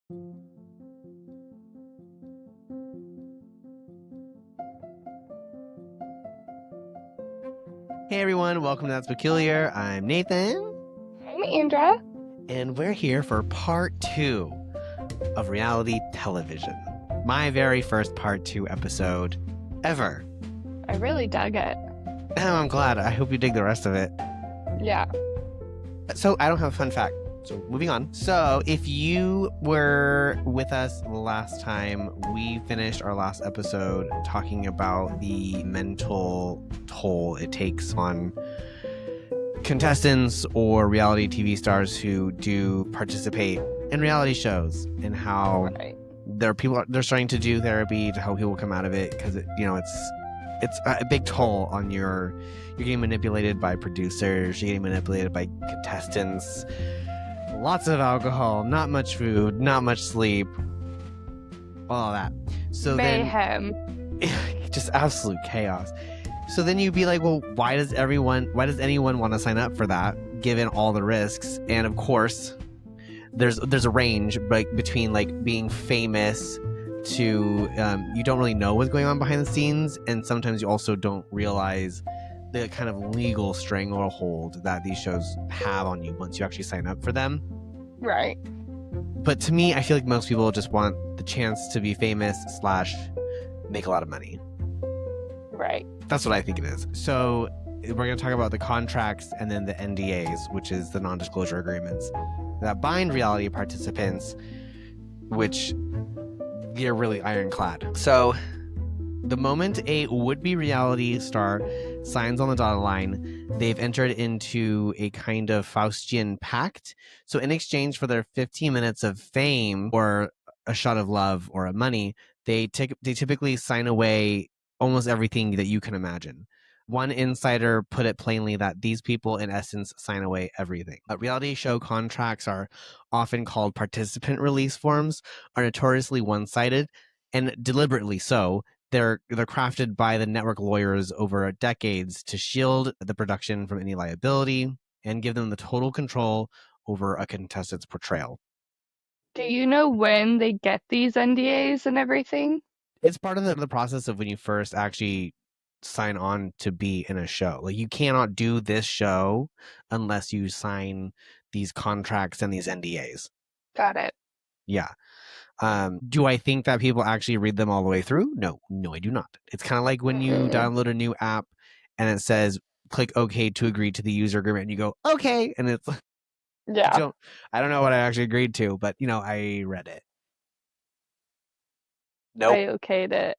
Hey everyone, welcome to That's Peculiar. I'm Nathan. I'm Andra. And we're here for part 2 of reality television. My very first part 2 episode ever. I really dug it. Oh, I'm glad. I hope you dig the rest of it. Yeah. So I don't have a fun fact. So moving on. So if you were with us last time, we finished our last episode talking about the mental toll it takes on contestants or reality TV stars who do participate in reality shows, and how there are people they're starting to do therapy to help people come out of it, because it's a big toll on you're getting manipulated by producers, you're getting manipulated by contestants. Lots of alcohol, not much food, not much sleep, all that. So mayhem. Then just absolute chaos. So then you'd be like, well, why does anyone want to sign up for that, given all the risks? And of course, there's a range between like being famous to you don't really know what's going on behind the scenes, and sometimes you also don't realize the kind of legal stranglehold that these shows have on you once you actually sign up for them. Right. But to me, I feel like most people just want the chance to be famous / make a lot of money. Right. That's what I think it is. So we're going to talk about the contracts and then the NDAs, which is the non-disclosure agreements that bind reality participants, which they're really ironclad. So the moment a would-be reality star signs on the dotted line, they've entered into a kind of Faustian pact. So in exchange for their 15 minutes of fame or a shot of love or of money, they typically sign away almost everything that you can imagine. One insider put it plainly that these people, in essence, sign away everything. Reality show contracts are often called participant release forms, are notoriously one-sided, and deliberately so. They're crafted by the network lawyers over decades to shield the production from any liability and give them the total control over a contestant's portrayal. Do you know when they get these NDAs and everything? It's part of the process of when you first actually sign on to be in a show. Like, you cannot do this show unless you sign these contracts and these NDAs. Got it. Yeah. Do I think that people actually read them all the way through? No, I do not. It's kind of like when you download a new app and it says click OK to agree to the user agreement, and you go okay, and it's yeah. I don't know what I actually agreed to, but I read it. Nope. I okayed it.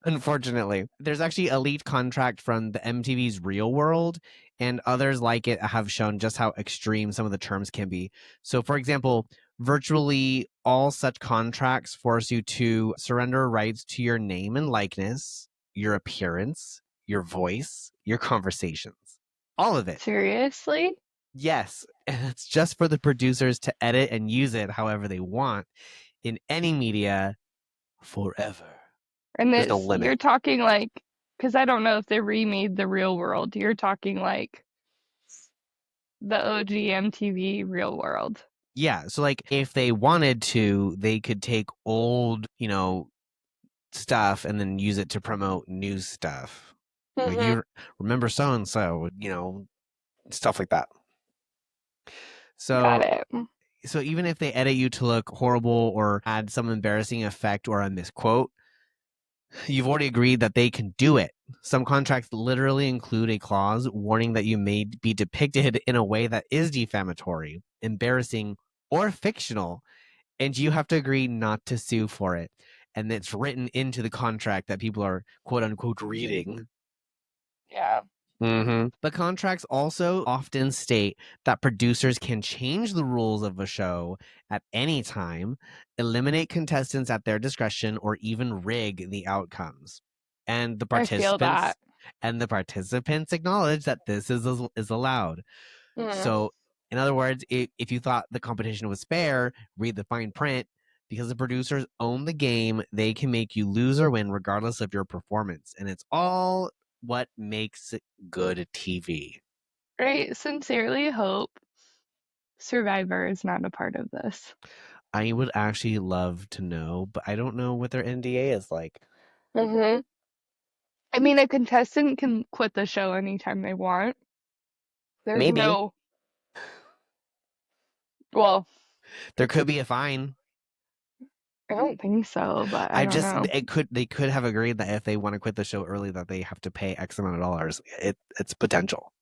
Unfortunately, there's actually a leaked contract from the MTV's Real World, and others like it have shown just how extreme some of the terms can be. So, for example, virtually all such contracts force you to surrender rights to your name and likeness, your appearance, your voice, your conversations. All of it. Seriously? Yes. And it's just for the producers to edit and use it however they want in any media forever. And there's no limit. You're talking like, because I don't know if they remade The Real World. You're talking like the OG MTV Real World. Yeah, so like if they wanted to, they could take old, stuff and then use it to promote new stuff. Like, you remember so and so, stuff like that. So got it. So even if they edit you to look horrible or add some embarrassing effect or a misquote, you've already agreed that they can do it. Some contracts literally include a clause warning that you may be depicted in a way that is defamatory, embarrassing, or fictional, and you have to agree not to sue for it. And it's written into the contract that people are quote unquote reading. Yeah. But contracts also often state that producers can change the rules of a show at any time, eliminate contestants at their discretion, or even rig the outcomes. And the participants acknowledge that this is allowed. So, in other words, if you thought the competition was fair, read the fine print. Because the producers own the game, they can make you lose or win regardless of your performance. And it's all what makes it good TV. I sincerely hope Survivor is not a part of this. I would actually love to know, but I don't know what their NDA is like. Hmm. I mean, a contestant can quit the show anytime they want. There's Maybe no, well, there could be a fine. I don't think so, but I I don't just know. they could have agreed that if they want to quit the show early, that they have to pay X amount of dollars. It's potential.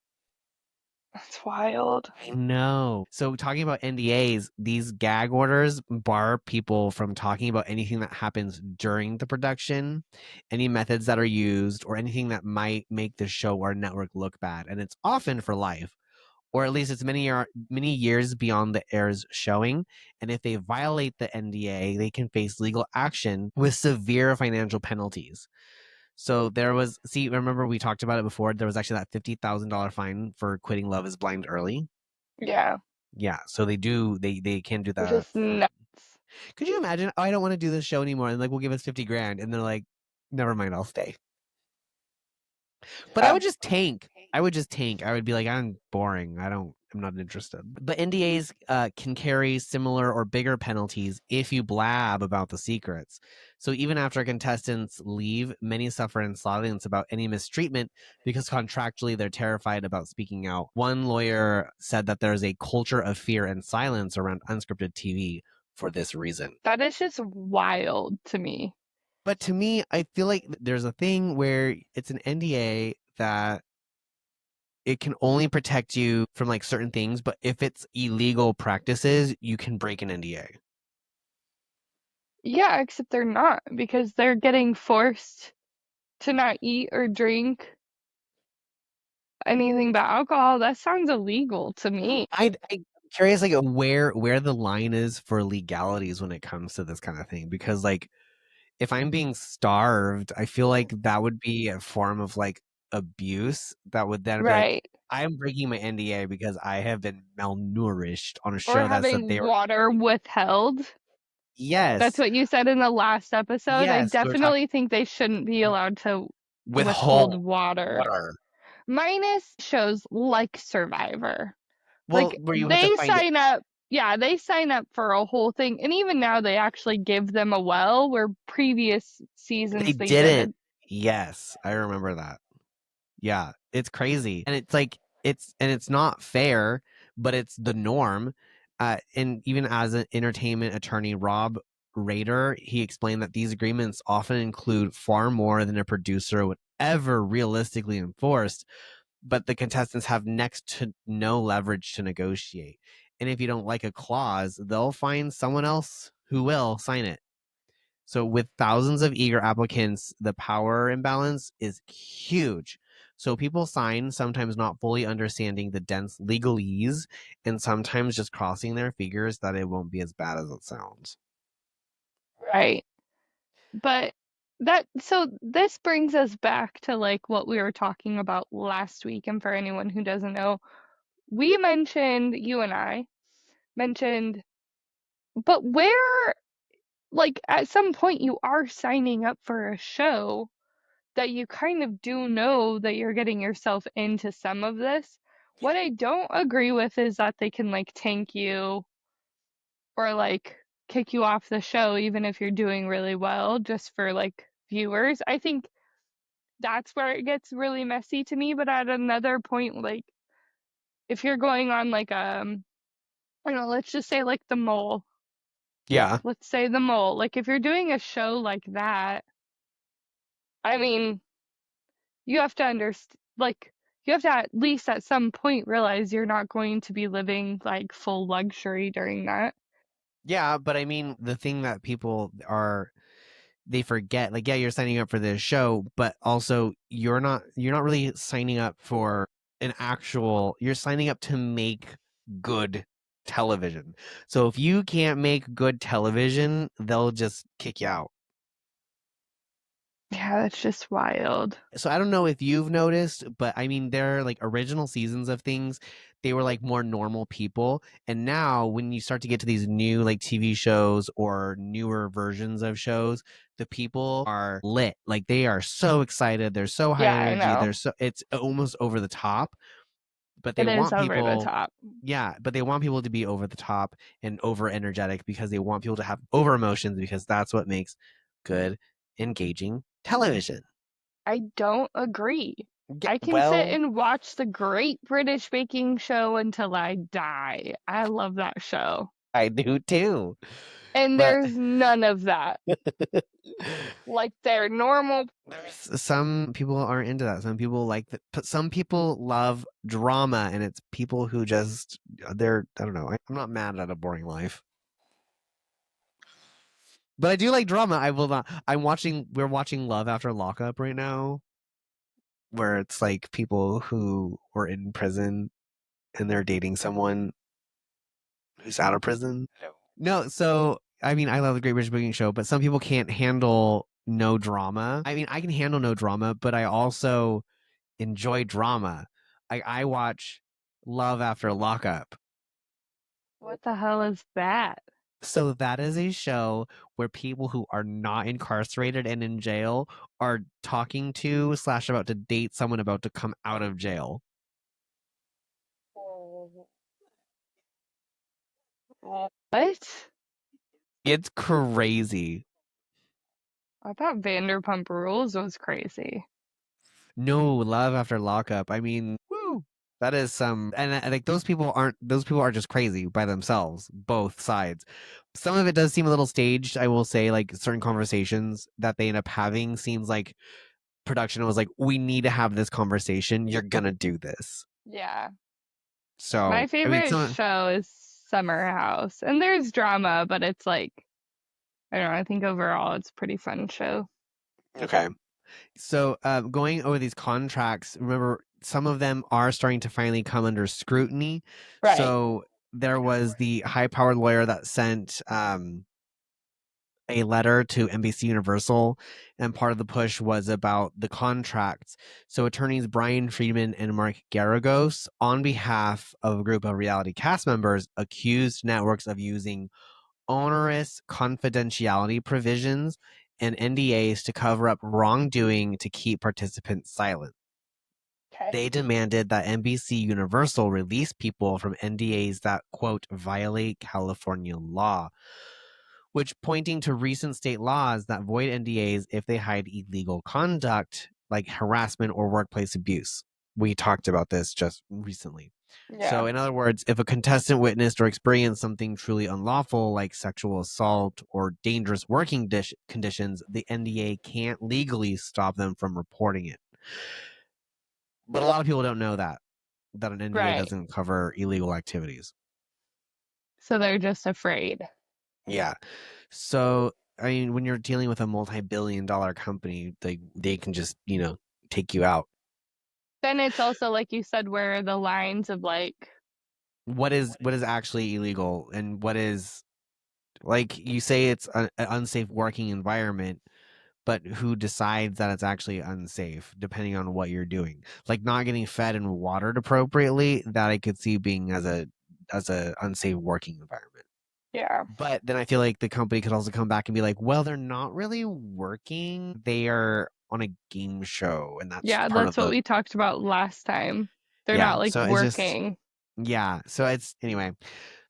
That's wild. I know. So talking about NDAs, these gag orders bar people from talking about anything that happens during the production, any methods that are used, or anything that might make the show or network look bad. And it's often for life, or at least it's many years beyond the air's showing. And if they violate the NDA, they can face legal action with severe financial penalties. So there was, see, remember we talked about it before. There was actually that $50,000 fine for quitting Love Is Blind early. Yeah, Yeah, so they can do which that. is nuts. Could you imagine? Oh, I don't want to do this show anymore, and like we'll give us 50 grand, and they're like, never mind, I'll stay. But I would just tank. I would just tank. I would be like, I'm boring. I'm not interested. But NDAs can carry similar or bigger penalties if you blab about the secrets. So even after contestants leave, many suffer in silence about any mistreatment because contractually they're terrified about speaking out. One lawyer said that there's a culture of fear and silence around unscripted TV for this reason. That is just wild to me. But to me, I feel like there's a thing where it's an NDA that it can only protect you from like certain things, but if it's illegal practices, you can break an NDA. Yeah, except they're not because they're getting forced to not eat or drink anything but alcohol. That sounds illegal to me. I'm curious like where the line is for legalities when it comes to this kind of thing, because like if I'm being starved, I feel like that would be a form of like abuse that would then be like Right. I'm breaking my NDA because I have been malnourished on a Or show that said having they were water withheld. That's yes, what you said in the last episode. I yes, we were talking definitely think they shouldn't be allowed to withhold withhold water. water. Minus shows like Survivor. Well, Like where you have to they find it. sign up, yeah, they sign up for a whole thing. And even now they actually give them a well where previous They seasons they didn't. didn't. Yes, I remember that. Yeah, it's crazy. And it's like it's not fair, but it's the norm. And even as an entertainment attorney, Rob Rader, he explained that these agreements often include far more than a producer would ever realistically enforce, but the contestants have next to no leverage to negotiate. And if you don't like a clause, they'll find someone else who will sign it. So with thousands of eager applicants, the power imbalance is huge. So people sign, sometimes not fully understanding the dense legalese and sometimes just crossing their fingers that it won't be as bad as it sounds. Right. But so this brings us back to like what we were talking about last week. And for anyone who doesn't know, we mentioned, you and I mentioned, but where, like, at some point you are signing up for a show that you kind of do know that you're getting yourself into some of this. What I don't agree with is that they can like tank you or like kick you off the show even if you're doing really well just for like viewers. I think that's where it gets really messy to me. But at another point, like if you're going on like I don't know, let's just say like the mole. Yeah. Let's say the mole. Like if you're doing a show like that, I mean, you have to understand like you have to at least at some point realize you're not going to be living like full luxury during that. Yeah, but I mean, the thing that people are they forget, like, yeah, you're signing up for this show, but also you're not really signing up for an actual you're signing up to make good television. So if you can't make good television, they'll just kick you out. Yeah, that's just wild. So I don't know if you've noticed, but I mean, their like original seasons of things, they were like more normal people. And now when you start to get to these new like TV shows or newer versions of shows, the people are lit. Like they are so excited. They're so high Yeah, I energy. know. It's almost over the top. but they It is want over the people, top. yeah, but they want people to be over the top and over energetic because they want people to have over emotions because that's what makes good, engaging television. I don't agree. Yeah, I can sit well, and watch the Great British Baking Show until I die. I love that show. I do too. And But there's none of that. Like their normal. some people aren't into that. Some people like that. Some people love drama, and it's people who just they're. I don't know. I'm not mad at a boring life, but I do like drama. I will not. I'm watching. We're watching Love After Lockup right now, where it's like people who were in prison and they're dating someone who's out of prison. No, so I mean, I love the Great British Baking Show, but some people can't handle no drama. I mean, I can handle no drama, but I also enjoy drama. I watch Love After Lockup. What the hell is that? So that is a show where people who are not incarcerated and in jail are talking to slash about to date someone about to come out of jail. What? It's crazy. I thought Vanderpump Rules was crazy. No, Love After Lockup. I mean, woo. That is some, and like those people aren't. Those people are just crazy by themselves, both sides. Some of it does seem a little staged. I will say, like certain conversations that they end up having seems like production was like, we need to have this conversation. You're gonna do this. Yeah. My So I mean, favorite some show is Summer House. And there's drama, but it's like, I don't know, I think overall it's a pretty fun show. okay. So going over these contracts, remember some of them are starting to finally come under scrutiny. Right. So there was the high-powered lawyer that sent a letter to NBC Universal, and part of the push was about the contracts. So attorneys Brian Friedman and Mark Garagos, on behalf of a group of reality cast members, accused networks of using onerous confidentiality provisions and NDAs to cover up wrongdoing to keep participants silent. Okay. They demanded that NBC Universal release people from NDAs that, quote, violate California law, which pointing to recent state laws that void NDAs if they hide illegal conduct like harassment or workplace abuse. We talked about this just recently. Yeah. So, in other words, if a contestant witnessed or experienced something truly unlawful, like sexual assault or dangerous working conditions, the NDA can't legally stop them from reporting it. But a lot of people don't know that an NDA Right. doesn't cover illegal activities. So they're just afraid. Yeah. So, I mean, when you're dealing with a multi-billion-dollar company, they can just, take you out. Then it's also like you said, where are the lines of like, What is actually illegal and what is, like, you say it's an unsafe working environment, but who decides that it's actually unsafe depending on what you're doing? Like not getting fed and watered appropriately, that I could see being as a unsafe working environment. yeah. But then I feel like the company could also come back and be like, well, they're not really working. They are on a game show, and that's Yeah, part of that's what the, we talked about last time. They're yeah. not like So it's just, working. yeah. So it's, anyway.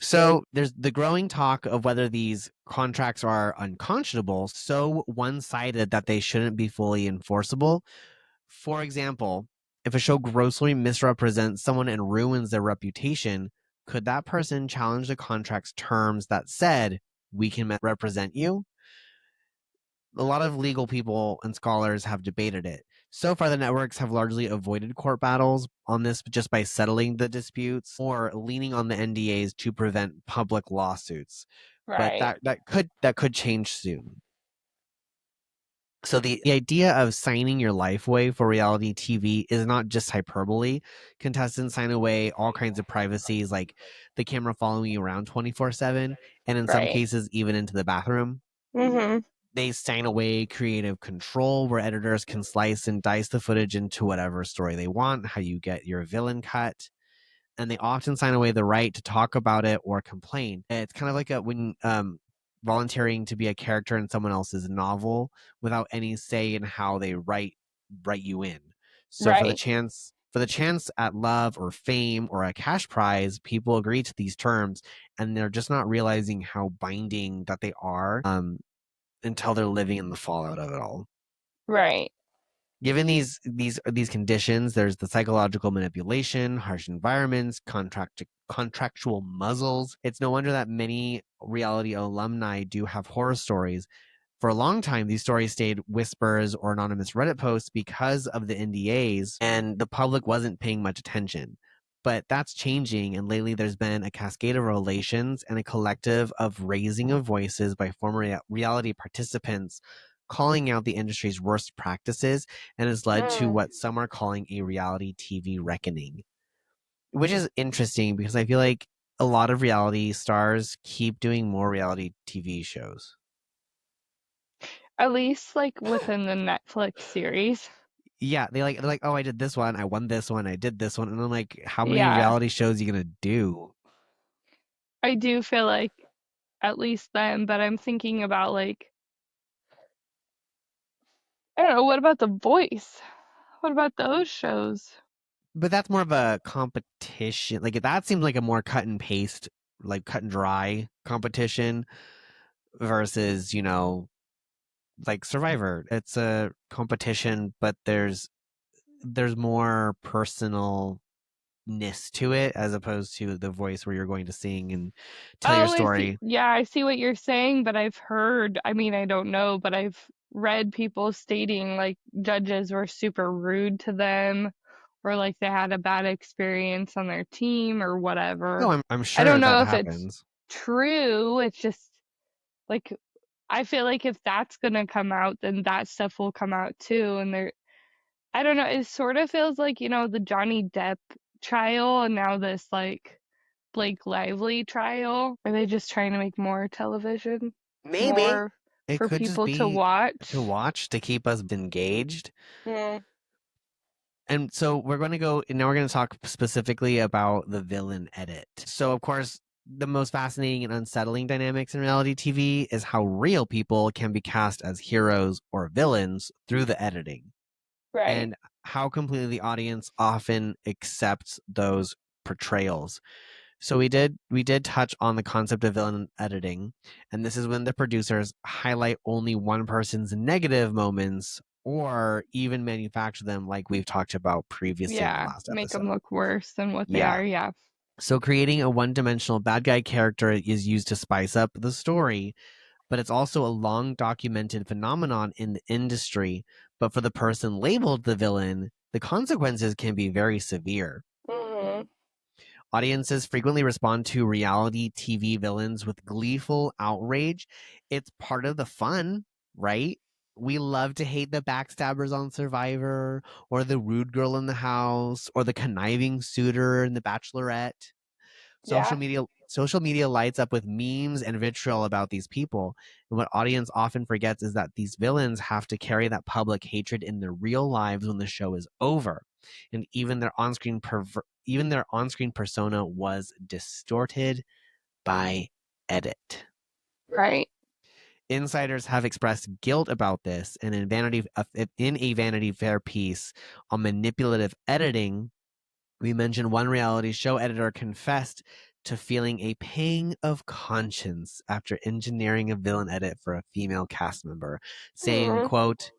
So there's the growing talk of whether these contracts are unconscionable, so one-sided that they shouldn't be fully enforceable. For example, if a show grossly misrepresents someone and ruins their reputation, could that person challenge the contract's terms that said, we can represent you? A lot of legal people and scholars have debated it. So far, the networks have largely avoided court battles on this just by settling the disputes or leaning on the NDAs to prevent public lawsuits. But Right. that could change soon. So the idea of signing your life away for reality TV is not just hyperbole. Contestants sign away all kinds of privacies, like the camera following you around 24/7, and in some Right. cases even into the bathroom. Mm-hmm. They sign away creative control where editors can slice and dice the footage into whatever story they want, how you get your villain cut. And they often sign away the right to talk about it or complain. It's kind of like when volunteering to be a character in someone else's novel without any say in how they write you in. So for the Right. chance For the chance at love or fame or a cash prize, people agree to these terms, and they're just not realizing how binding that they are until they're living in the fallout of it all. Right. Given these conditions, there's the psychological manipulation, harsh environments, contractual muzzles. It's no wonder that many reality alumni do have horror stories. For a long time, these stories stayed whispers or anonymous Reddit posts because of the NDAs, and the public wasn't paying much attention. But that's changing, and lately there's been a cascade of relations and a collective of raising of voices by former reality participants calling out the industry's worst practices, and has led to what some are calling a reality TV reckoning, which is interesting because I feel like a lot of reality stars keep doing more reality TV shows. At least like within the Netflix series. Yeah, they're like, oh, I did this one, I won this one, I did this one, and I'm like, how many Yeah. reality shows are you gonna do? I do feel like at least then, but I'm thinking about like I don't know, what about The Voice? What about those shows? But that's more of a competition. Like that seems like a more cut and paste, like cut and dry competition versus, like Survivor. It's a competition, but there's more personalness to it as opposed to The Voice where you're going to sing and tell your Oh, I see. story. Yeah, I see what you're saying, but I've heard, I mean, I don't know, but I've read people stating like judges were super rude to them or like they had a bad experience on their team or whatever. Oh, I'm I sure don't that know if it's happens. true. It's just like I feel like if that's gonna come out, then that stuff will come out too. And I don't know, it sort of feels like, the Johnny Depp trial and now this like Blake Lively trial. Are they just trying to make more television? Maybe More it for could just people to be to watch? watch to keep us engaged. Mm. And so we're going to go, and now we're going to talk specifically about the villain edit. So, of course, the most fascinating and unsettling dynamics in reality TV is how real people can be cast as heroes or villains through the editing, Right. and how completely the audience often accepts those portrayals. So we did touch on the concept of villain editing, and this is when the producers highlight only one person's negative moments or even manufacture them like we've talked about previously in the Yeah. last Make episode. them look worse than what they Yeah. are. Yeah. So creating a one-dimensional bad guy character is used to spice up the story, but it's also a long documented phenomenon in the industry. But for the person labeled the villain, the consequences can be very severe. Hmm. Audiences frequently respond to reality TV villains with gleeful outrage. It's part of the fun, right? We love to hate the backstabbers on Survivor, or the rude girl in the house, or the conniving suitor in The Bachelorette. Yeah. Social media lights up with memes and vitriol about these people. And what audience often forgets is that these villains have to carry that public hatred in their real lives when the show is over. And even their on-screen persona was distorted by edit. Right. Insiders have expressed guilt about this, and in a Vanity Fair piece on manipulative editing, we mentioned one reality show editor confessed to feeling a pang of conscience after engineering a villain edit for a female cast member, saying, Mm. quote,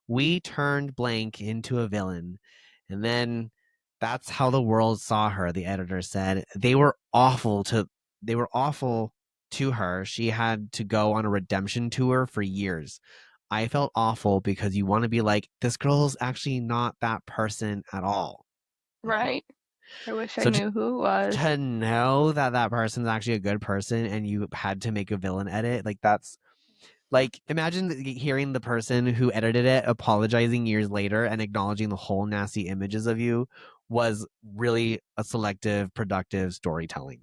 "We turned blank into a villain, and then that's how the world saw her," the editor said. They were awful to her. She had to go on a redemption tour for years. I felt awful because you want to be like, this girl's actually not that person at all. Right. I wish I So knew who it was. to know that that person's actually a good person and you had to make a villain edit, like that's like imagine hearing the person who edited it apologizing years later and acknowledging the whole nasty images of you was really a selective, productive storytelling.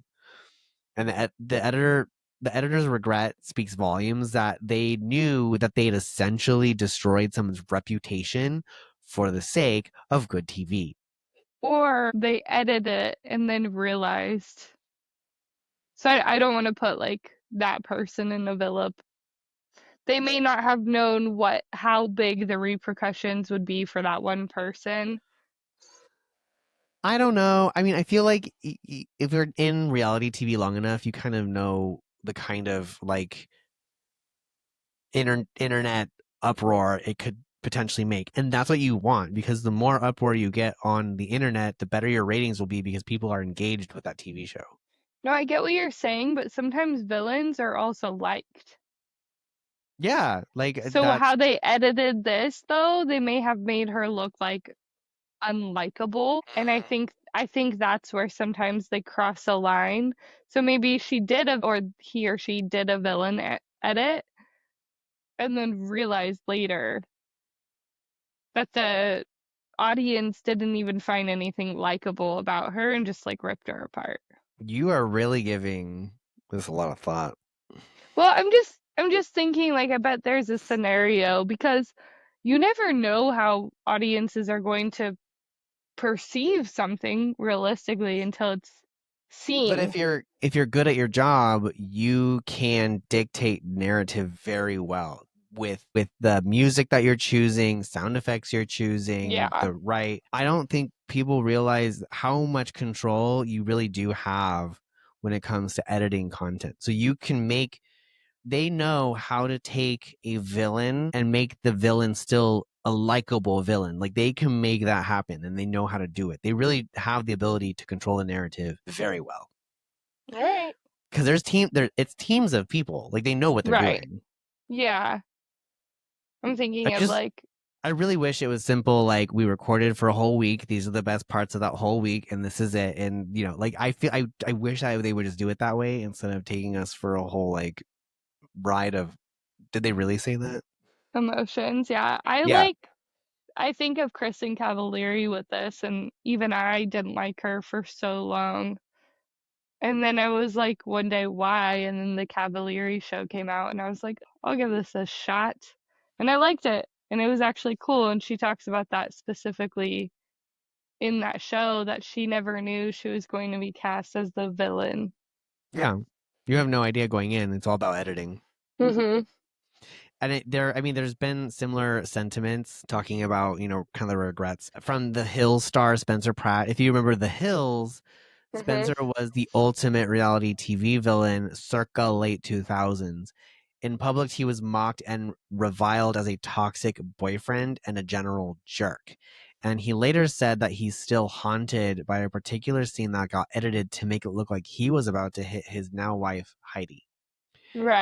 And the editor's regret speaks volumes that they knew that they'd essentially destroyed someone's reputation for the sake of good TV. Or they edited it and then realized. So I don't want to put like that person in a villa. They may not have known how big the repercussions would be for that one person. I don't know. I mean, I feel like if you're in reality TV long enough, you kind of know the kind of like internet uproar it could potentially make. And that's what you want because the more uproar you get on the internet, the better your ratings will be because people are engaged with that TV show. No, I get what you're saying, but sometimes villains are also liked. Yeah, like So that's how they edited this though, they may have made her look like unlikable, and I think that's where sometimes they cross a line. So maybe she did a or he or she did a villain edit and then realized later that the audience didn't even find anything likable about her and just like ripped her apart. you are really giving this a lot of thought. Well, I'm just thinking like I bet there's a scenario because you never know how audiences are going to perceive something realistically until it's But seen. if you're good at your job, you can dictate narrative very well with the music that you're choosing, sound effects you're choosing, Yeah. the right. I don't think people realize how much control you really do have when it comes to editing content. So you can make they know how to take a villain and make the villain still a likable villain. Like they can make that happen and they know how to do it. They really have the ability to control the narrative very well All right. because it's teams of people like they know what they're Right. doing. Yeah. I'm i thinking of just like, I really wish it was simple, like we recorded for a whole week, these are the best parts of that whole week and this is it. And like I wish they would just do it that way instead of taking us for a whole like ride of, did they really say that? emotions. Yeah. I Yeah. like I think of Kristen Cavallari with this, and even I didn't like her for so long. And then I was like, one day, why? And then the Cavallari show came out, and I was like, I'll give this a shot. And I liked it, and it was actually cool. And she talks about that specifically in that show that she never knew she was going to be cast as the villain. Yeah, you have no idea going in, it's all about editing. Hmm. And I mean, there's been similar sentiments talking about, kind of the regrets from the Hills star Spencer Pratt. If you remember the Hills, Hmm. Spencer was the ultimate reality TV villain circa late 2000s. In public, he was mocked and reviled as a toxic boyfriend and a general jerk. And he later said that he's still haunted by a particular scene that got edited to make it look like he was about to hit his now wife, Heidi.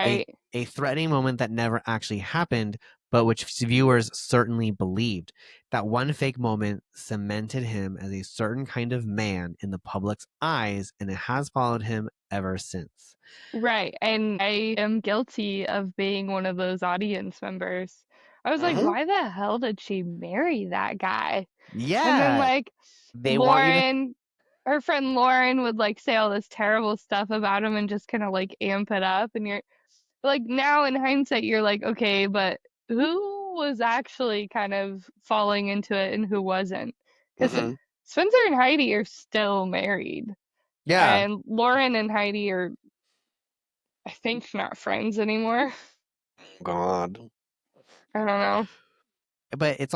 a Right. a threatening moment that never actually happened, but which viewers certainly believed. That one fake moment cemented him as a certain kind of man in the public's eyes, and it has followed him ever since. Right. And I am guilty of being one of those audience members. I was like, Mhm. why the hell did she marry that guy? And then Yeah, like they want you to. Lauren, her friend Lauren would like say all this terrible stuff about him and just kind of like amp it up. And you're like, now in hindsight, you're like, okay, but who was actually kind of falling into it and who wasn't? Because Mhm. Spencer and Heidi are still married, Yeah. and Lauren and Heidi are, I think, not friends anymore. God. I don't know. But it's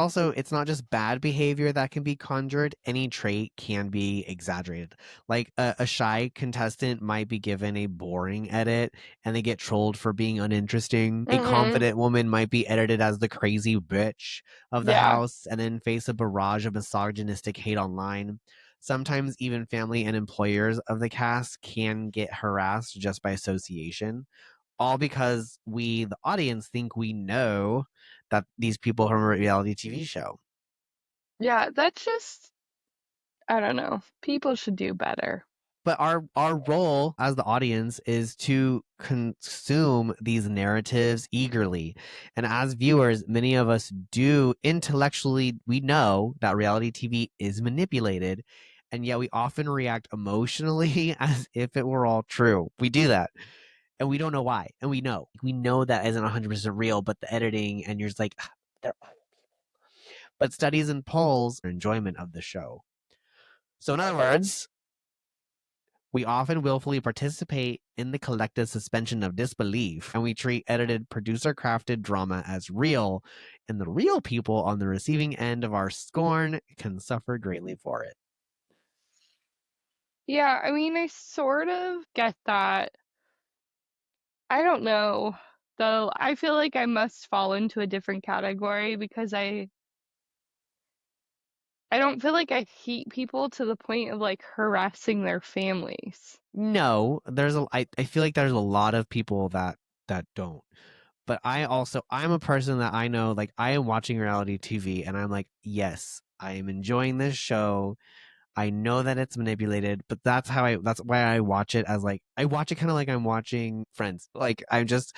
not just bad behavior that can be conjured. Any trait can be exaggerated. Like a shy contestant might be given a boring edit and they get trolled for being uninteresting. A Hmm. confident woman might be edited as the crazy bitch of the Yeah. house and then face a barrage of misogynistic hate online. Sometimes even family and employers of the cast can get harassed just by association, all because we, the audience, think we know that these people from a reality TV show. Yeah, that's just, I don't know. People should do better. But our role as the audience is to consume these narratives eagerly. And as viewers, many of us do intellectually, we know that reality TV is manipulated, and yet we often react emotionally as if it were all true. We do that. And we don't know why. And we know that isn't 100% real, but the editing, and you're just like, they're, but studies and polls are enjoyment of the show. So in other words, we often willfully participate in the collective suspension of disbelief, and we treat edited, producer crafted drama as real, and the real people on the receiving end of our scorn can suffer greatly for it. Yeah, I mean, I sort of get that. I don't know, though. I feel like I must fall into a different category because I don't feel like I hate people to the point of like harassing their families. No, I feel like there's a lot of people that don't. But I'm a person that I know, like, I am watching reality TV and I'm like, yes, I am enjoying this show. I know that it's manipulated, but that's why I watch it, as like, I watch it kind of like I'm watching Friends. Like, I'm just,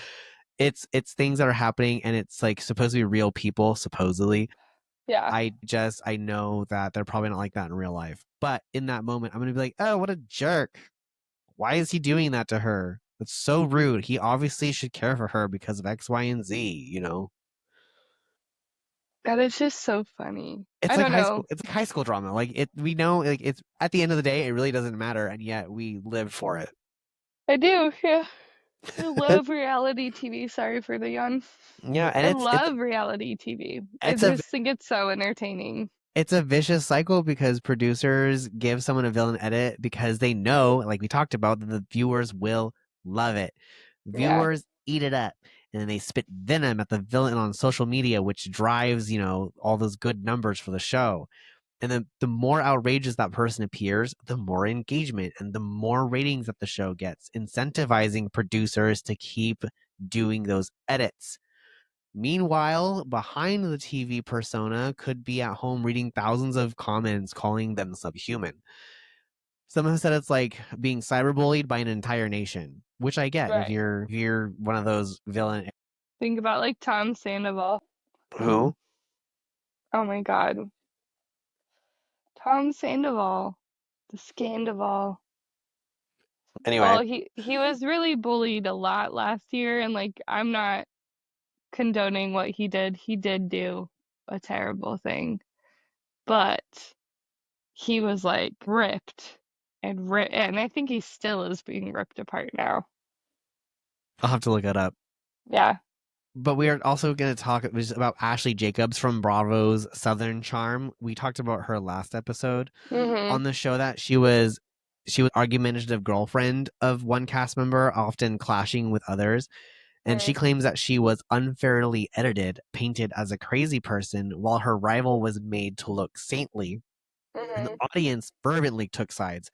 it's things that are happening and it's like supposed to be real people, supposedly. Yeah, I know that they're probably not like that in real life. But in that moment, I'm gonna be like, oh, what a jerk. Why is he doing that to her? That's so rude. He obviously should care for her because of X, Y, and Z, you know? that is just so funny. It's I like don't high know. school. It's like high school drama. Like, we know, like, it's at the end of the day, it really doesn't matter, and yet we live for it. I do, yeah. I love reality TV. Sorry for the yawn. Yeah, and I love reality TV. I it's a just think it's so entertaining. it's a vicious cycle because producers give someone a villain edit because they know, like we talked about, that the viewers will love it. Yeah, Viewers eat it up, and then they spit venom at the villain on social media, which drives, all those good numbers for the show. And then the more outrageous that person appears, the more engagement and the more ratings that the show gets, incentivizing producers to keep doing those edits. Meanwhile, behind the TV persona could be at home reading thousands of comments calling them subhuman. Some have said it's like being cyberbullied by an entire nation, which I get if right. you're one of those villain. Think about like Tom Sandoval. Who? Oh my God. Tom Sandoval, the Scandival. Anyway, Well, he was really bullied a lot last year, and like I'm not condoning what he did. He did do a terrible thing, but he was like ripped and I think he still is being ripped apart now. I'll have to look it up. Yeah. But we are also going to talk about Ashley Jacobs from Bravo's Southern Charm. We talked about her last episode Mhm. on the show, that she was argumentative girlfriend of one cast member, often clashing with others. And she Mhm. claims that she was unfairly edited, painted as a crazy person, while her rival was made to look saintly. And the Mhm. audience fervently took sides.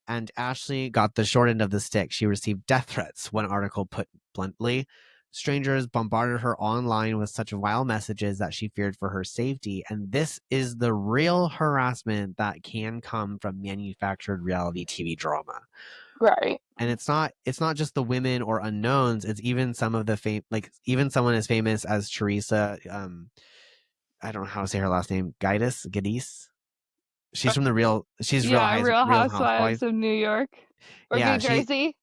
And Ashley got the short end of the stick. She received death threats, one article put bluntly. Strangers bombarded her online with such vile messages that she feared for her safety. And this is the real harassment that can come from manufactured reality TV drama. Right. And it's not just the women or unknowns. It's even some of the like, even someone as famous as Teresa. I don't know how to say her last name. Giddis. Uh, She's yeah, Real Real Housewives Housewives. of New York or New Yeah, Jersey.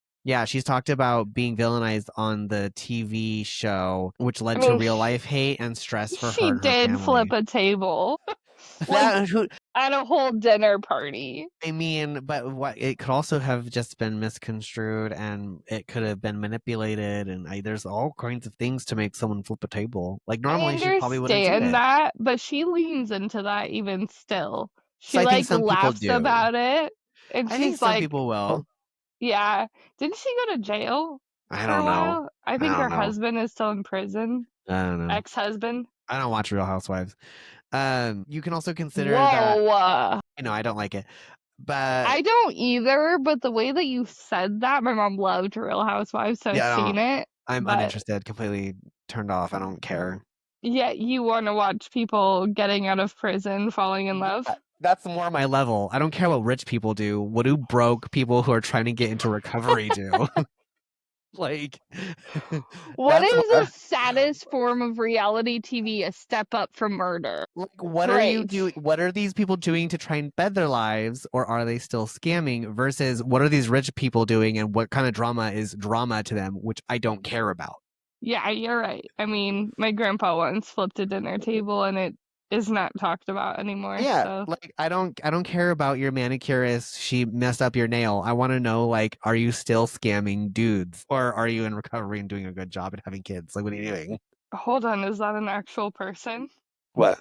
she's talked about being villainized on the TV show, which I led to mean, real life hate and stress for her she and her did flip family. a table like That who at a whole dinner party. I mean, but what, it could also have just been misconstrued, and it could have been manipulated, and there's all kinds of things to make someone flip a table. Like, I normally she probably wouldn't do understand it. that, but she leans into that even still. So She I think like some people laughs do. about it and I think she's some like, people will. yeah. Didn't she go to jail I for a don't know. while? I I think don't her know. husband is still in prison. I don't know. Ex-husband. I don't watch Real Housewives. You can also consider that. Whoa. I know I don't like it, but I don't either, but the way that you said that, my mom loved Real Housewives, so I've yeah, I don't. seen it. I'm But uninterested, completely turned off. I don't care. yet you want to watch people getting out of prison falling in love. Yeah, that's more my level. I don't care what rich people do. What do broke people who are trying to get into recovery do? Like, What that's is the what. saddest form of reality TV? A step up from murder. Like, what are you Great. doing? What are these people doing to try and better their lives, or are they still scamming? Versus, what are these rich people doing, and what kind of drama is drama to them, which I don't care about. Yeah, you're right. I mean, my grandpa once flipped a dinner table and it is not talked about anymore, Yeah, so like, I don't care about your manicurist. She messed up your nail. I want to know, like, are you still scamming dudes, or are you in recovery and doing a good job and having kids? Like, what are you doing? hold on, is that an actual person? What?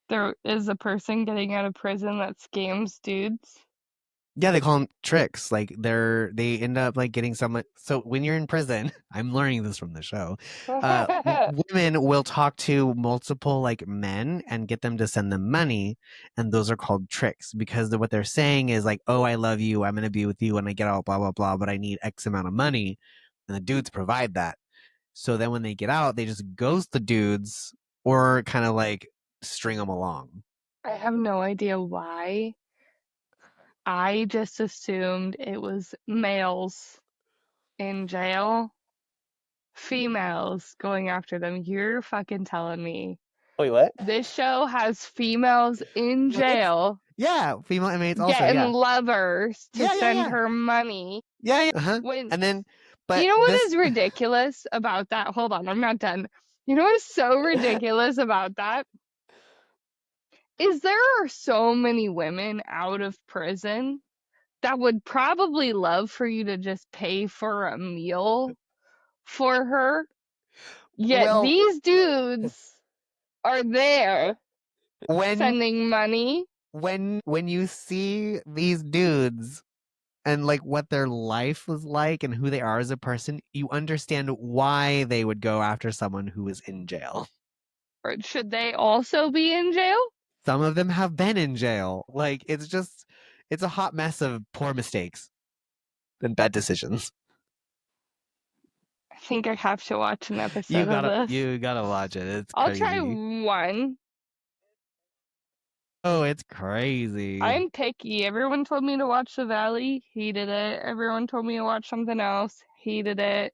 There is a person getting out of prison that scams dudes? Yeah, they call them tricks. Like they end up like getting someone. So when you're in prison, I'm learning this from the show. Women will talk to multiple like men and get them to send them money, and those are called tricks because what they're saying is like, "Oh, I love you. I'm gonna be with you when I get out. Blah blah blah. But I need X amount of money," and the dudes provide that. So then when they get out, they just ghost the dudes or kind of like string them along. I have no idea why. I just assumed it was males in jail, females going after them. You're fucking telling me Wait, what? this show has females in Inmates? jail Yeah, female inmates also. getting Yeah, lovers to yeah, yeah, send yeah, her money yeah, yeah. Uh-huh. when And then, you but know what this, is ridiculous about that? Hold on, I'm not done. You know what is so ridiculous about that? Is there are so many women out of prison that would probably love for you to just pay for a meal for her. Yet well, these dudes are there when sending money. when you see these dudes and like what their life was like and who they are as a person, you understand why they would go after someone who is in jail. Or should they also be in jail? Some of them have been in jail. Like it's a hot mess of poor mistakes and bad decisions. I think I have to watch an You episode of gotta this. you gotta watch it. It's I'll try crazy. one. Oh, it's crazy. I'm picky. Everyone told me to watch The Valley, hated it. Everyone told me to watch something else, hated it.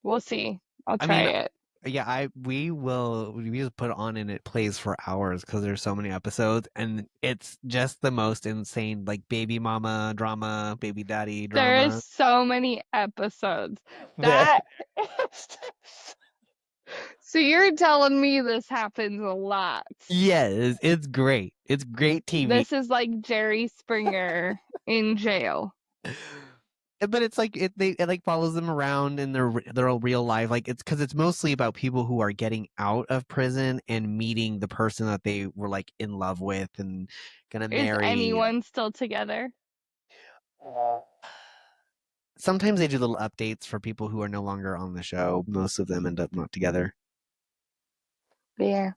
We'll see. I'll I try mean, it. yeah, we just put it on and it plays for hours because there's so many episodes and it's just the most insane like baby mama drama, baby daddy There is drama. so many episodes. The That So you're telling me this happens a lot. Yes, it's great. It's great TV. This is like Jerry Springer in jail. But it's like it like follows them around in their real life. Like it's because it's mostly about people who are getting out of prison and meeting the person that they were like in love with and gonna Is marry. anyone still together? Sometimes they do little updates for people who are no longer on the show. Most of them end up not together. Yeah.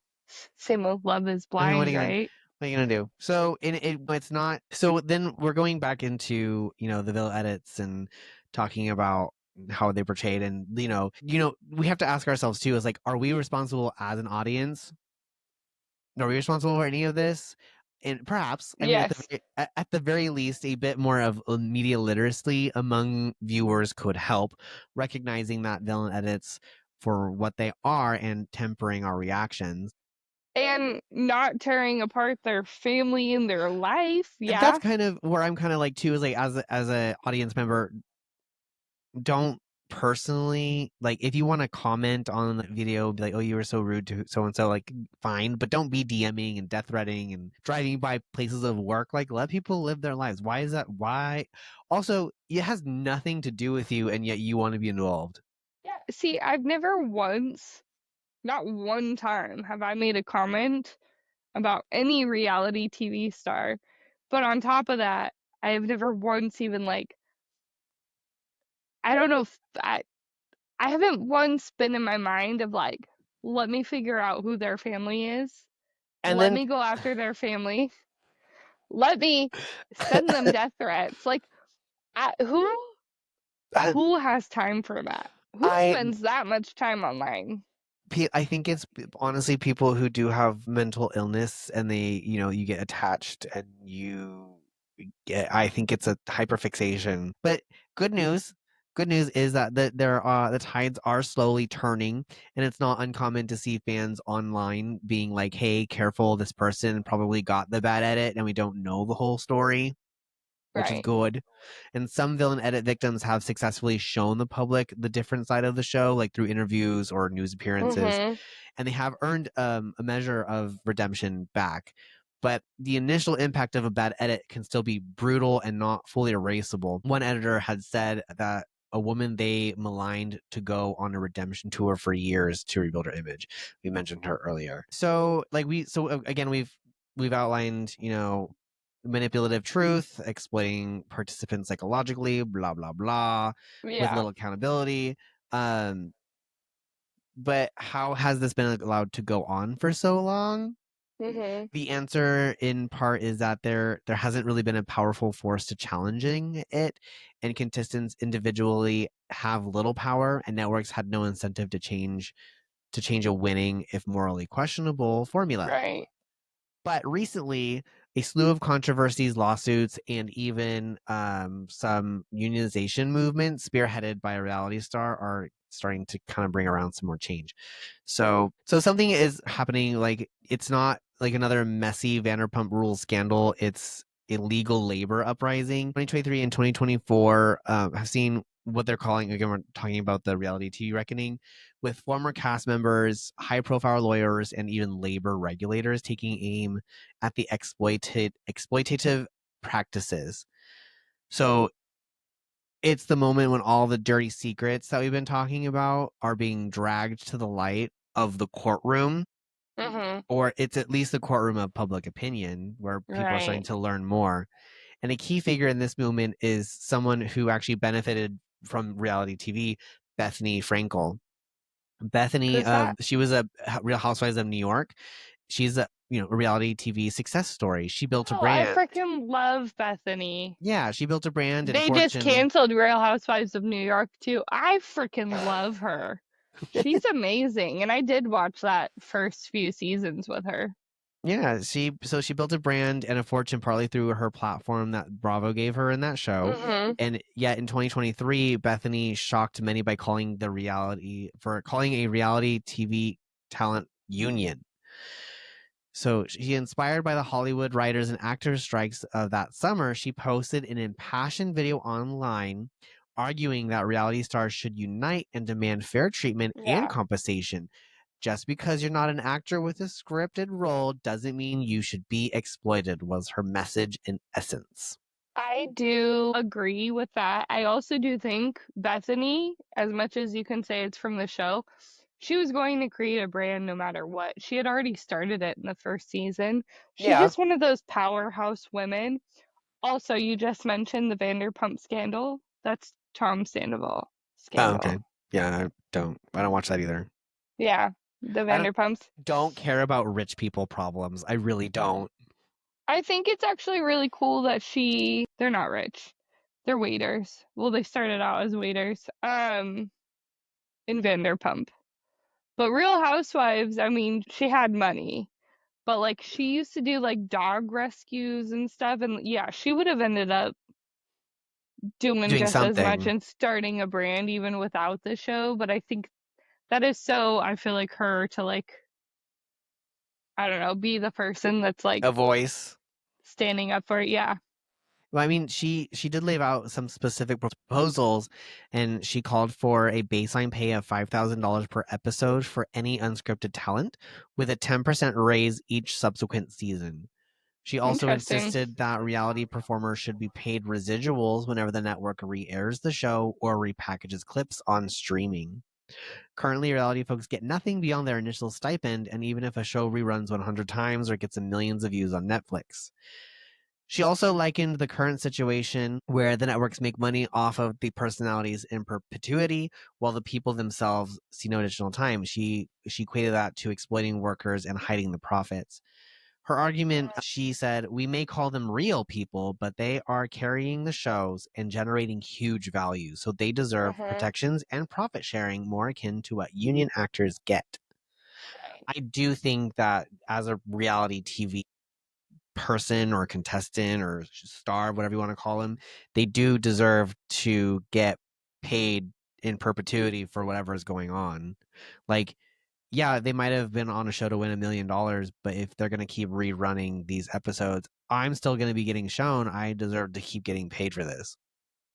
Same with Love is I mean, Blind, right? what are you gonna do? So it's not. So then we're going back into the Ville edits and talking about how they portrayed, and we have to ask ourselves too is like, are we responsible as an audience? Are we responsible for any of this? And perhaps, I mean, Yes. at the very least, a bit more of media literacy among viewers could help, recognizing that villain edits for what they are and tempering our reactions. And not tearing apart their family and their life. And that's Yeah. kind of where I'm kind of like too is like as a audience member, don't personally like if you want to comment on the video, be like, oh, you were so rude to so and so, like fine, but don't be DMing and death threatening and driving by places of work. Like let people live their lives. Why is that? Why? Also, it has nothing to do with you, and yet you want to be involved. Yeah. See, I've never once, not one time, have I made a comment about any reality TV star. But on top of that, I've never once even like, I don't know if I haven't once been in my mind of like, let me figure out who their family is. And Let then me go after their family. Let me send them death threats. Like, who has time for that? Who I spends that much time online? I think it's honestly people who do have mental illness and they, you get attached and I think it's a hyperfixation. But good news, good news is that the tides are slowly turning and it's not uncommon to see fans online being like, "Hey, careful, this person probably got the bad edit and we don't know the whole story." Which is Right. good. And some villain edit victims have successfully shown the public the different side of the show, like through interviews or news appearances, Mm-hmm. and they have earned a measure of redemption back. But the initial impact of a bad edit can still be brutal and not fully erasable. One editor had said that a woman they maligned to go on a redemption tour for years to rebuild her image. We mentioned her earlier. So again we've outlined, manipulative truth, exploiting participants psychologically, blah blah blah, with Yeah. little accountability. Um, but how has this been allowed to go on for so long? Mhm. The answer in part is that there hasn't really been a powerful force to challenging it, and contestants individually have little power, and networks had no incentive to change a winning, if morally questionable, formula. Right. But recently, a slew of controversies, lawsuits, and even some unionization movements spearheaded by a reality star are starting to kind of bring around some more change. So something is happening. Like, it's not like another messy Vanderpump Rules scandal. It's illegal labor uprising. 2023 and 2024 have seen what they're calling, again, we're talking about the reality TV reckoning, with former cast members, high profile lawyers, and even labor regulators taking aim at the exploitative practices. So it's the moment when all the dirty secrets that we've been talking about are being dragged to the light of the courtroom, Mhm. or it's at least the courtroom of public opinion where people are starting Right. to learn more. And a key figure in this movement is someone who actually benefited from reality TV, Bethany Frankel. Bethany Who's of that? she was a Real Housewives of New York. She's a reality TV success story. She built a Oh, I brand. freaking love Bethany. Yeah, she built a brand and They just fortune. canceled Real Housewives of New York too. I freaking love her. She's amazing, and I did watch that first few seasons with her. Yeah, she built a brand and a fortune partly through her platform that Bravo gave her in that show. Mhm. And yet in 2023, Bethany shocked many by calling a reality TV talent union. So she, inspired by the Hollywood writers and actors strikes of that summer, she posted an impassioned video online arguing that reality stars should unite and demand fair treatment and Yeah. compensation. Just because you're not an actor with a scripted role doesn't mean you should be exploited, was her message in essence. I do agree with that. I also do think Bethany, as much as you can say it's from the show, she was going to create a brand no matter what. She had already started it in the first season. She's Yeah. just one of those powerhouse women. Also, you just mentioned the Vanderpump scandal. That's Tom Sandoval Oh, okay. scandal. Yeah, I don't watch that either. Yeah, the I Vanderpumps. don't care about rich people problems. I really don't. I think it's actually really cool that they're not rich. They're waiters. Well, they started out as waiters. In Vanderpump. But Real Housewives, I mean, she had money. But like she used to do like dog rescues and stuff, and yeah, she would have ended up doing Doing just as much something. and starting a brand even without the show. But I think that is so, I feel like her to like, I don't know, be the person that's like A voice. standing up for it. Yeah. Well, I mean, she did lay out some specific proposals, and she called for a baseline pay of $5,000 per episode for any unscripted talent, with a 10% raise each subsequent season. She also Interesting. insisted that reality performers should be paid residuals whenever the network re-airs the show or repackages clips on streaming. Currently, reality folks get nothing beyond their initial stipend, and even if a show reruns 100 times or gets millions of views on Netflix. She also likened the current situation where the networks make money off of the personalities in perpetuity while the people themselves see no additional time. She equated that to exploiting workers and hiding the profits. Her argument, she said, we may call them real people, but they are carrying the shows and generating huge value, so they deserve Mm-hmm. protections and profit sharing more akin to what union actors get. Right. I do think that as a reality TV person or contestant or star, whatever you want to call them, they do deserve to get paid in perpetuity for whatever is going on. Like, yeah, they might have been on a show to win $1 million, but if they're going to keep rerunning these episodes, I'm still going to be getting shown. I deserve to keep getting paid for this.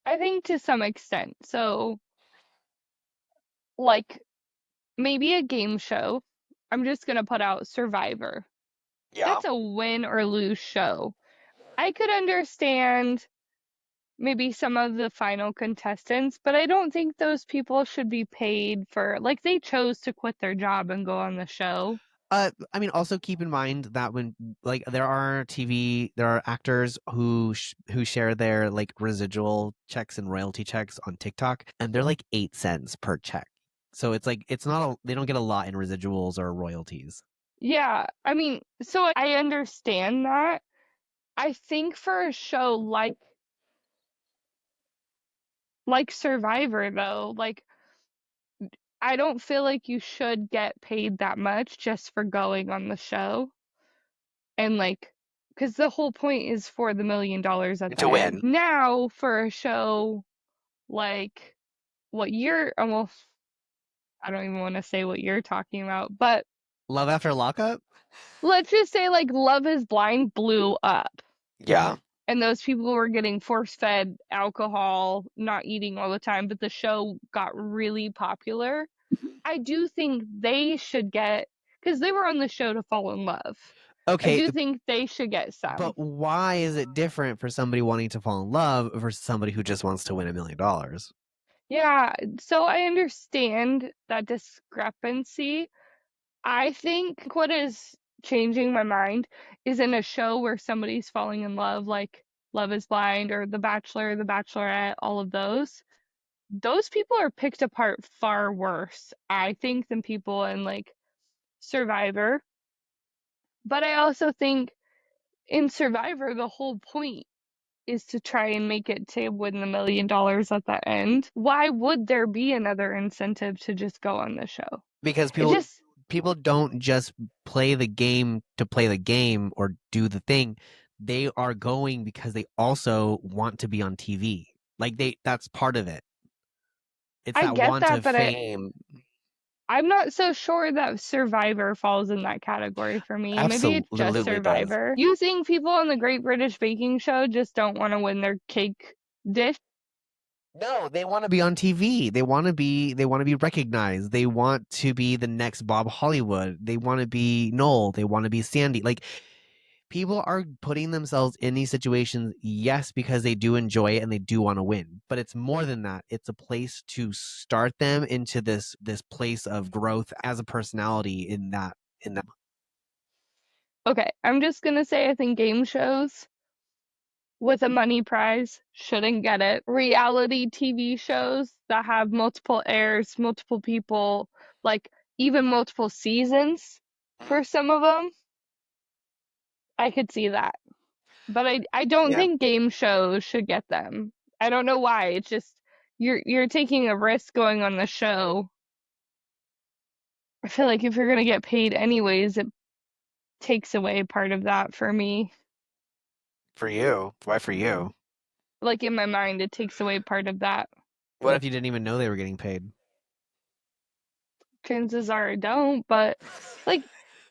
I think to some extent. So, like, maybe a game show. I'm just gonna put out Survivor. Yeah. That's a win or lose show. I could understand maybe some of the final contestants, but I don't think those people should be paid for, like, they chose to quit their job and go on the show. I mean, also keep in mind that when like there are actors who share their like residual checks and royalty checks on TikTok, and they're like 8 cents per check. So it's like it's not they don't get a lot in residuals or royalties. Yeah, I mean, so I understand that. I think for a show like Survivor though, like I don't feel like you should get paid that much just for going on the show. And like, because the whole point is for the $1 million at the To end. win. Now, for a show like what you're, well, I don't even want to say what you're talking about, but Love After Lockup? let's just say like Love is Blind blew up. Yeah. And those people were getting force fed alcohol, not eating all the time, but the show got really popular. I do think they should get, because they were on the show to fall in love. I Okay, do think they should get some. but why is it different for somebody wanting to fall in love versus somebody who just wants to win $1 million? Yeah, so I understand that discrepancy. I think what is changing my mind is in a show where somebody's falling in love, like Love is Blind or The Bachelor, The Bachelorette, all of those. Those people are picked apart far worse, I think, than people in like Survivor. But I also think in Survivor, the whole point is to try and make it to win the $1 million at the end. Why would there be another incentive to just go on the show? Because It just, people don't just play the game to play the game or do the thing. They are going because they also want to be on TV. Like that's part of it. It's I that get want that, of but fame. I'm not so sure that Survivor falls in that category for me. Maybe it's just Absolutely does. Survivor. You think people on the Great British Baking Show just don't want to win their cake dish? No, they want to be on TV. They want to be recognized. They want to be the next Bob Hollywood. They want to be Noel. They want to be Sandy. Like people are putting themselves in these situations, yes, because they do enjoy it and they do want to win. But it's more than that. It's a place to start them into this place of growth as a personality in that. Okay, I'm just gonna say I think game shows with a money prize shouldn't get it. Reality TV shows that have multiple airs, multiple people, like even multiple seasons for some of them, I could see that. But I don't Yeah, think game shows should get them. I don't know why. It's just you're taking a risk going on the show. I feel like if you're gonna get paid anyways, it takes away part of that for me. for you. Why for you? Like in my mind, it takes away part of that. What if you didn't even know they were getting paid? Chances are I don't, but like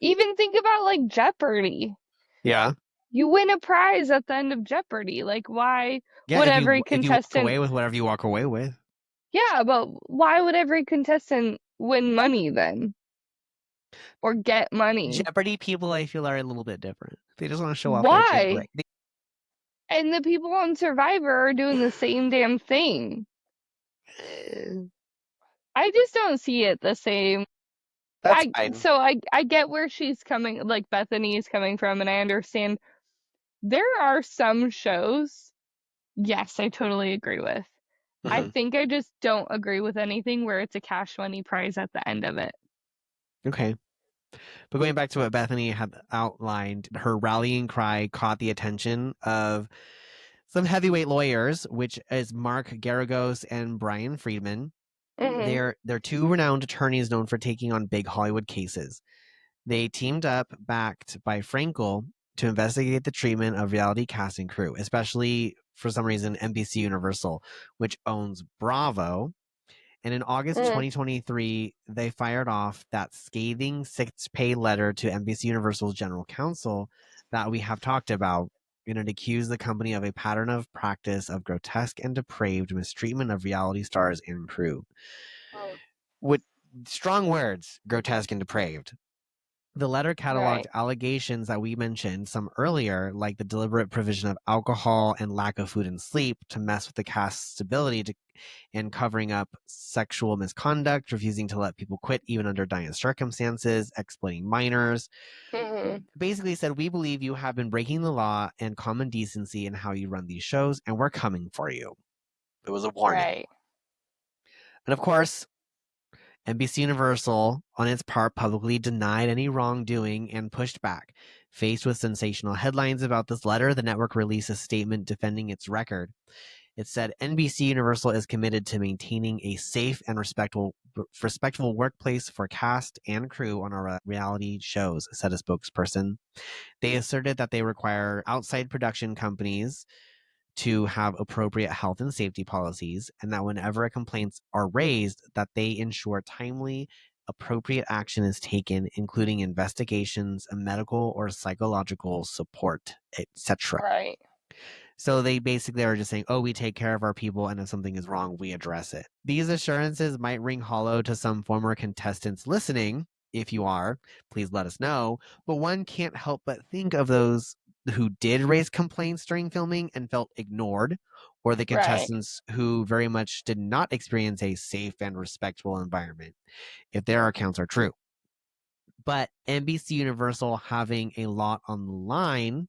even think about like Jeopardy. Yeah. You win a prize at the end of Jeopardy. Like why Yeah, would if you every if you walk contestant away with whatever you walk away with. Yeah, but why would every contestant win money then? Or get money? Jeopardy people, I feel, are a little bit different. They just want to show off their big Why? And the people on Survivor are doing the same damn thing. I just don't see it the same. That's fine. I get where she's coming, like Bethany is coming from, and I understand there are some shows, yes, I totally agree with. I Mhm. think I just don't agree with anything where it's a cash money prize at the end of it. Okay. But going back to what Bethany had outlined, her rallying cry caught the attention of some heavyweight lawyers, which is Mark Garagos and Brian Friedman. Hmm. They're two renowned attorneys known for taking on big Hollywood cases. They teamed up, backed by Frankel, to investigate the treatment of reality casting crew, especially for some reason NBC Universal, which owns Bravo. And in August Hmm. 2023, they fired off that scathing sick-pay letter to NBC Universal's general counsel that we have talked about. And it accused the company of a pattern of practice of grotesque and depraved mistreatment of reality stars and crew. With strong words, grotesque and depraved. The letter cataloged Right. allegations that we mentioned some earlier, like the deliberate provision of alcohol and lack of food and sleep to mess with the cast's stability and covering up sexual misconduct, refusing to let people quit even under dire circumstances, exploiting minors. Hmm. Basically said, we believe you have been breaking the law and common decency in how you run these shows, and we're coming for you. It was a warning. Right. And of course, NBC Universal, on its part, publicly denied any wrongdoing and pushed back. Faced with sensational headlines about this letter, the network released a statement defending its record. It said NBC Universal is committed to maintaining a safe and respectful workplace for cast and crew on our reality shows, said a spokesperson. They asserted that they require outside production companies to have appropriate health and safety policies, and that whenever complaints are raised, that they ensure timely, appropriate action is taken, including investigations, medical or psychological support, etc. Right. So they basically are just saying, oh, we take care of our people, and if something is wrong, we address it. These assurances might ring hollow to some former contestants listening. If you are, please let us know. But one can't help but think of those who did raise complaints during filming and felt ignored, or the Right. contestants who very much did not experience a safe and respectful environment, if their accounts are true. But NBC Universal, having a lot on the line,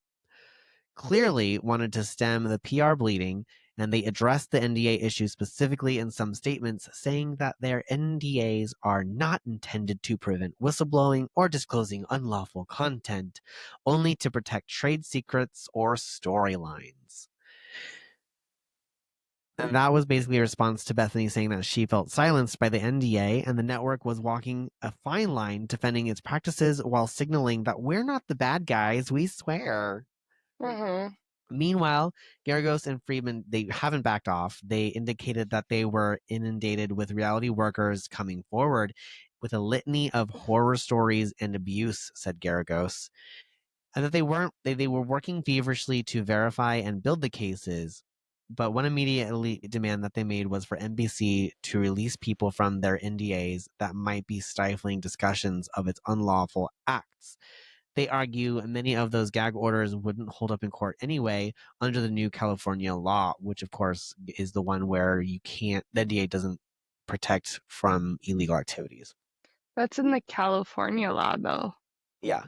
clearly wanted to stem the PR bleeding, and they addressed the NDA issue specifically in some statements, saying that their NDAs are not intended to prevent whistleblowing or disclosing unlawful content, only to protect trade secrets or storylines. And that was basically a response to Bethany saying that she felt silenced by the NDA, and the network was walking a fine line defending its practices while signaling that we're not the bad guys, we swear. Hmm. Meanwhile, Garagos and Friedman, they haven't backed off. They indicated that they were inundated with reality workers coming forward with a litany of horror stories and abuse, said Garagos, and that they were working feverishly to verify and build the cases. But one immediate demand that they made was for NBC to release people from their NDAs that might be stifling discussions of its unlawful acts. They argue many of those gag orders wouldn't hold up in court anyway under the new California law, which of course is the one where the NDA doesn't protect from illegal activities. That's in the California law, though. Yeah,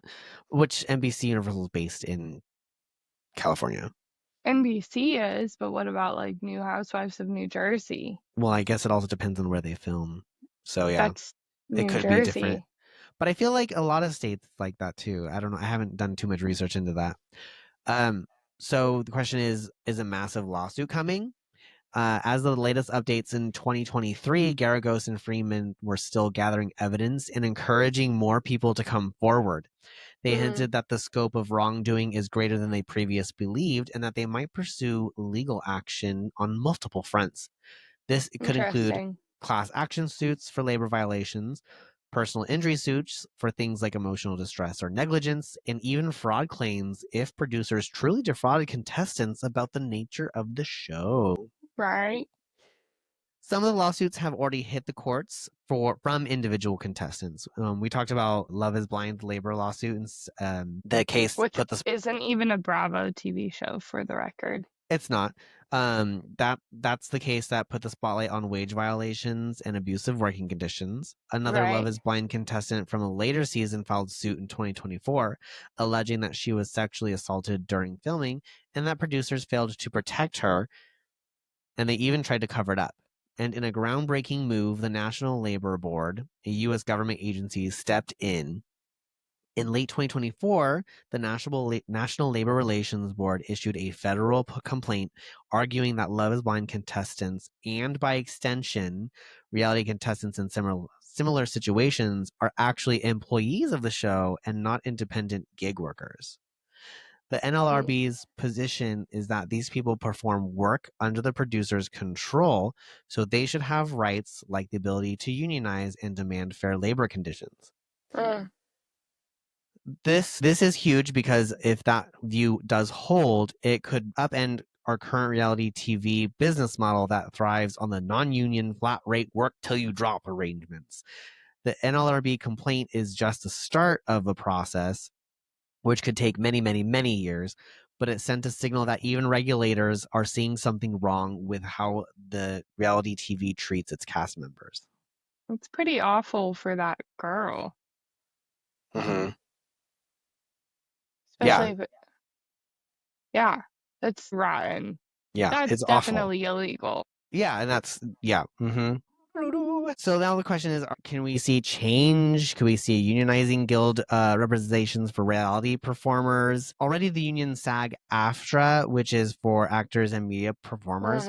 which NBC Universal is based in California. NBC is, but what about like New Housewives of New Jersey? Well, I guess it also depends on where they film. So yeah, That's it New could be different. Jersey. But I feel like a lot of states like that too. I don't know. I haven't done too much research into that. So the question is a massive lawsuit coming? As of the latest updates in 2023, Garagos and Freeman were still gathering evidence and encouraging more people to come forward. They Mm, hinted that the scope of wrongdoing is greater than they previously believed and that they might pursue legal action on multiple fronts. This could include interesting. class action suits for labor violations, personal injury suits for things like emotional distress or negligence, and even fraud claims if producers truly defrauded contestants about the nature of the show. Right. Some of the lawsuits have already hit the courts from individual contestants. We talked about Love Is Blind labor lawsuit, and the case Which put the isn't even a Bravo TV show, for the record. It's not. That's the case that put the spotlight on wage violations and abusive working conditions. Another Love Right. Is Blind contestant from a later season filed suit in 2024, alleging that she was sexually assaulted during filming and that producers failed to protect her, and they even tried to cover it up. And in a groundbreaking move, the National Labor Board, a U.S. government agency, stepped in late 2024, the National Labor Relations Board issued a federal complaint arguing that Love is Blind contestants, and by extension, reality contestants in similar situations, are actually employees of the show and not independent gig workers. The Mm, NLRB's position is that these people perform work under the producer's control, so they should have rights like the ability to unionize and demand fair labor conditions. mm, This is huge because if that view does hold, it could upend our current reality TV business model that thrives on the non-union flat rate work till you drop arrangements. The NLRB complaint is just the start of a process, which could take many, many, many years, but it sent a signal that even regulators are seeing something wrong with how the reality TV treats its cast members. It's pretty awful for that girl. Mm-hmm. Especially if yeah, that's rotten. Yeah, That's it's awful. definitely illegal. Yeah, and that's, yeah. Mm-hmm. So now the question is, can we see change? Can we see unionizing guild representations for reality performers? Already the union SAG-AFTRA, which is for actors and media performers,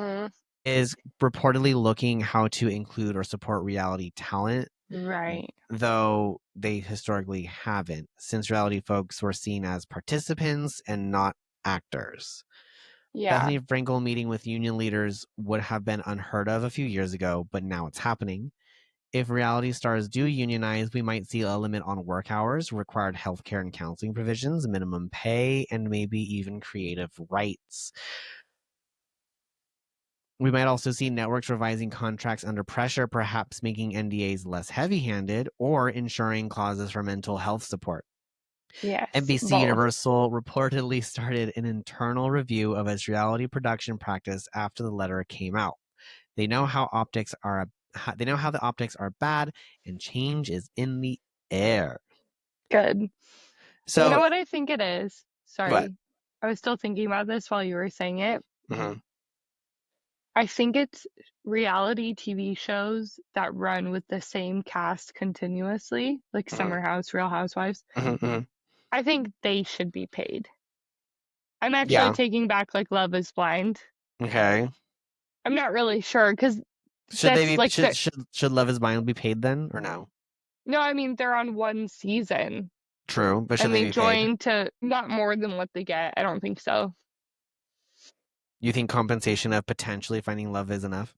is reportedly looking how to include or support reality talent. Right. Though they historically haven't, since reality folks were seen as participants and not actors. Yeah. Bethany Frankel meeting with union leaders would have been unheard of a few years ago, but now it's happening. If reality stars do unionize, we might see a limit on work hours, required healthcare and counseling provisions, minimum pay, and maybe even creative rights. We might also see networks revising contracts under pressure, perhaps making NDAs less heavy-handed or ensuring clauses for mental health support. Yes. NBC both. Universal reportedly started an internal review of its reality production practice after the letter came out. They know how the optics are bad, and change is in the air. Good. So you know what I think it is? Sorry. What? I was still thinking about this while you were saying it. Mm-hmm. I think it's reality TV shows that run with the same cast continuously, like Summer House, Real Housewives. Mm-hmm. I think they should be paid. I'm actually taking back like Love is Blind. Okay. I'm not really sure because Should they be like should Love is Blind be paid then or no? No, I mean they're on one season. True, but should and they they be join to not more than what they get. I don't think so. You think compensation of potentially finding love is enough?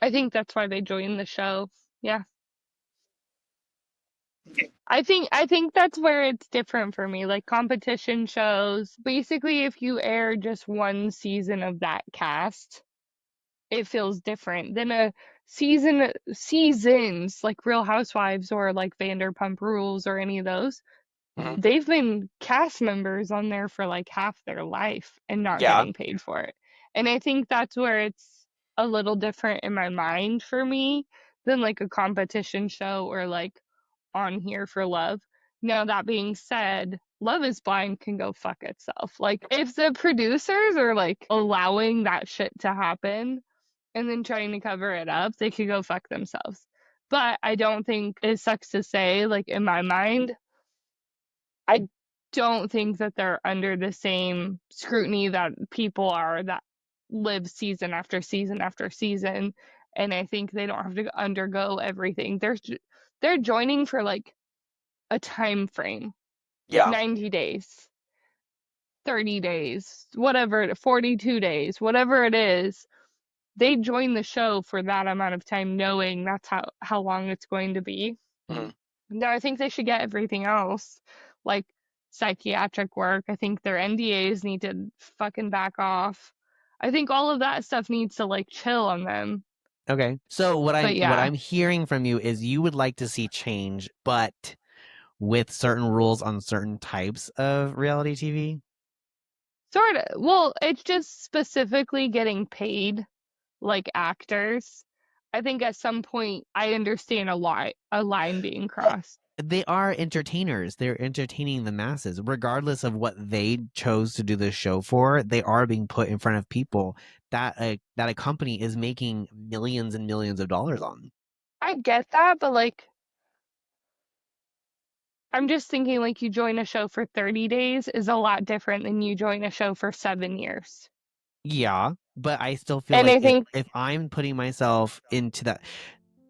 I think that's why they join the show. Yeah. I think that's where it's different for me. Like competition shows, basically if you air just one season of that cast, it feels different than a seasons like Real Housewives or like Vanderpump Rules or any of those. Mm-hmm. They've been cast members on there for like half their life and not getting paid for it. And I think that's where it's a little different in my mind for me than like a competition show or like On Here for Love. Now, that being said, Love is Blind can go fuck itself. Like, if the producers are like allowing that shit to happen and then trying to cover it up, they could go fuck themselves. But I don't think it sucks to say, like, in my mind, I don't think that they're under the same scrutiny that people are that live season after season after season. And I think they don't have to undergo everything. They're joining for like a time frame. 90 days, 30 days, whatever, 42 days, whatever it is. They join the show for that amount of time knowing that's how long it's going to be. Mm-hmm. No, I think they should get everything else, like psychiatric work. I think their NDAs need to fucking back off. I think all of that stuff needs to like chill on them. Okay. So what I'm hearing from you is you would like to see change, but with certain rules on certain types of reality TV? Sort of. Well, it's just specifically getting paid like actors. I think at some point I understand a line being crossed. They are entertainers. They're entertaining the masses. Regardless of what they chose to do this show for, they are being put in front of people that a company is making millions and millions of dollars on. I get that, but like I'm just thinking like you join a show for 30 days is a lot different than you join a show for 7 years. Yeah, but I still feel like if I'm putting myself into that,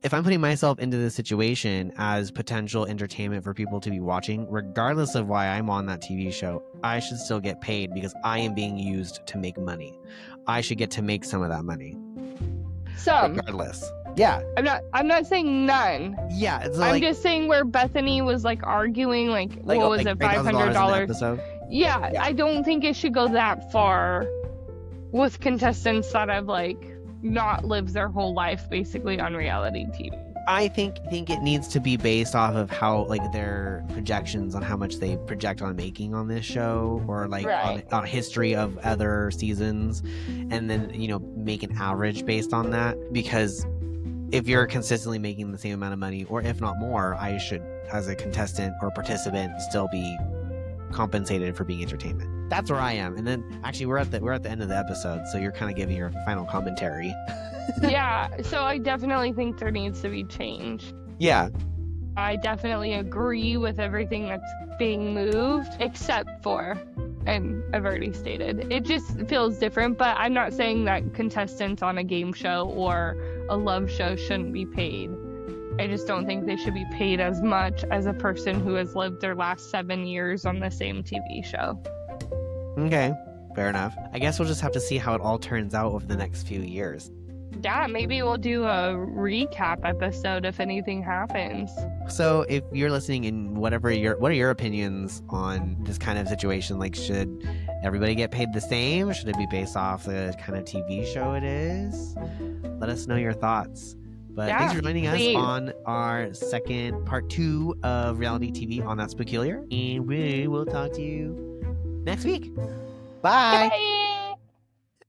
if I'm putting myself into this situation as potential entertainment for people to be watching, regardless of why I'm on that TV show, I should still get paid because I am being used to make money. I should get to make some of that money. Regardless. Yeah. I'm not saying none. Yeah. I'm just saying where Bethany was like arguing like what was it, $500? Yeah, I don't think it should go that far with contestants that have like not lived their whole life basically on reality TV. I think it needs to be based off of how, like, their projections on how much they project on making on this show, or like Right. on history of other seasons, and then make an average based on that. Because if you're consistently making the same amount of money, or if not more, I should, as a contestant or participant, still be compensated for being entertainment. That's where I am. And then actually we're at the end of the episode, so you're kind of giving your final commentary. Yeah, so I definitely think there needs to be change. Yeah. I definitely agree with everything that's being moved, except for, and I've already stated, it just feels different. But I'm not saying that contestants on a game show or a love show shouldn't be paid. I just don't think they should be paid as much as a person who has lived their last 7 years on the same TV show. Okay, fair enough. I guess we'll just have to see how it all turns out over the next few years. Yeah, maybe we'll do a recap episode if anything happens. So if you're listening, and what are your opinions on this kind of situation? Like, should everybody get paid the same? Should it be based off the kind of TV show it is? Let us know your thoughts. But thanks for joining us on our second part 2 of reality TV on That's Peculiar. And we will talk to you next week. Bye. Bye.